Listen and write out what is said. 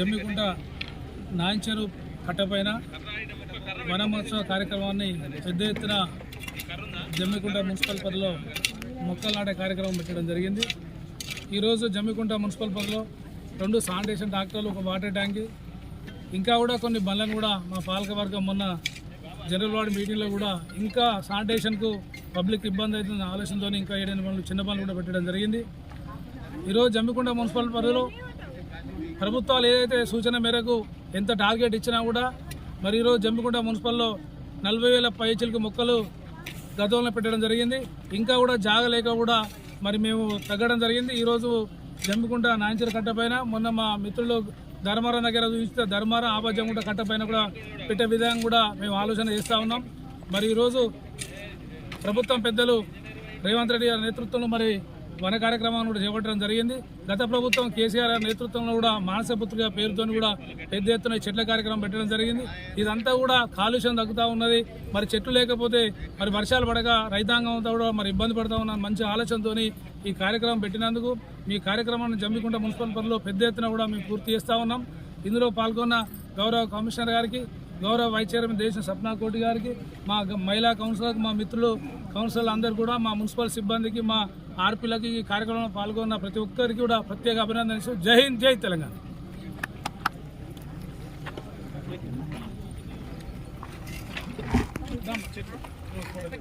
జమ్మికుంట నాంచెరు కట్టపైన వనమహోత్సవ కార్యక్రమాన్ని పెద్ద ఎత్తున జమ్మికుంట మున్సిపల్ పరిధిలో మొక్కలు నాటే కార్యక్రమం పెట్టడం జరిగింది. ఈరోజు జమ్మికుంట మున్సిపల్ పరిధిలో 2 శానిటేషన్ డాక్టర్లు, 1 వాటర్ ట్యాంకి, ఇంకా కూడా కొన్ని బండ్లను కూడా మా పాలకవర్గం మొన్న జనరల్ వార్డు మీటింగ్లో కూడా ఇంకా శానిటేషన్కు పబ్లిక్ ఇబ్బంది అవుతున్న ఆలోచనతో ఇంకా 7 బండ్లు, చిన్న బండ్లు కూడా పెట్టడం జరిగింది. ఈరోజు జమ్మికుంట మున్సిపల్ పరిధిలో ప్రభుత్వాలు ఏదైతే సూచన మేరకు ఎంత టార్గెట్ ఇచ్చినా కూడా మరి ఈరోజు జమ్మికుంట మున్సిపల్లో 40,000 పైచిలకు మొక్కలు గతంలో పెట్టడం జరిగింది. ఇంకా కూడా జాగలేక కూడా మరి మేము తగ్గడం జరిగింది. ఈరోజు జమ్మికుంట నాంచెరు కట్టపైన మొన్న మా మిత్రులు ధర్మారం దగ్గర చూస్తే ధర్మారం ఆబాజంగుంట కట్టపైన కూడా పెట్టే విధంగా కూడా మేము ఆలోచన చేస్తూ ఉన్నాం. మరి ఈరోజు ప్రభుత్వం పెద్దలు రేవంత్ రెడ్డి గారి నేతృత్వంలో మరి వన కార్యక్రమాన్ని కూడా చేపట్టడం జరిగింది. గత ప్రభుత్వం కేసీఆర్ గారి నేతృత్వంలో కూడా మానసపుత్రిక పేరుతో కూడా పెద్ద ఎత్తున చెట్ల కార్యక్రమం పెట్టడం జరిగింది. ఇదంతా కూడా కాలుష్యం తగ్గుతూ ఉన్నది. మరి చెట్లు లేకపోతే మరి వర్షాలు పడక రైతాంగం అంతా కూడా మరి ఇబ్బంది పడుతూ ఉన్న మంచి ఆలోచనతో ఈ కార్యక్రమం పెట్టినందుకు మీ కార్యక్రమాన్ని జమ్మికుంట మున్సిపల్ పరిధిలో పెద్ద ఎత్తున కూడా మేము పూర్తి చేస్తూ ఉన్నాం. ఇందులో పాల్గొన్న గౌరవ కమిషనర్ గారికి, గౌరవ వైస్ చైర్మన్ దేశం సప్నా కోటి గారికి, మా మహిళా కౌన్సిలర్కి, మా మిత్రులు కౌన్సిలర్లు అందరూ కూడా, మా మున్సిపల్ సిబ్బందికి, మా ఆర్పీలకి ఈ కార్యక్రమంలో పాల్గొన్న ప్రతి ఒక్కరికి కూడా ప్రత్యేక అభినందనలు. జై హింద్, జై తెలంగాణ.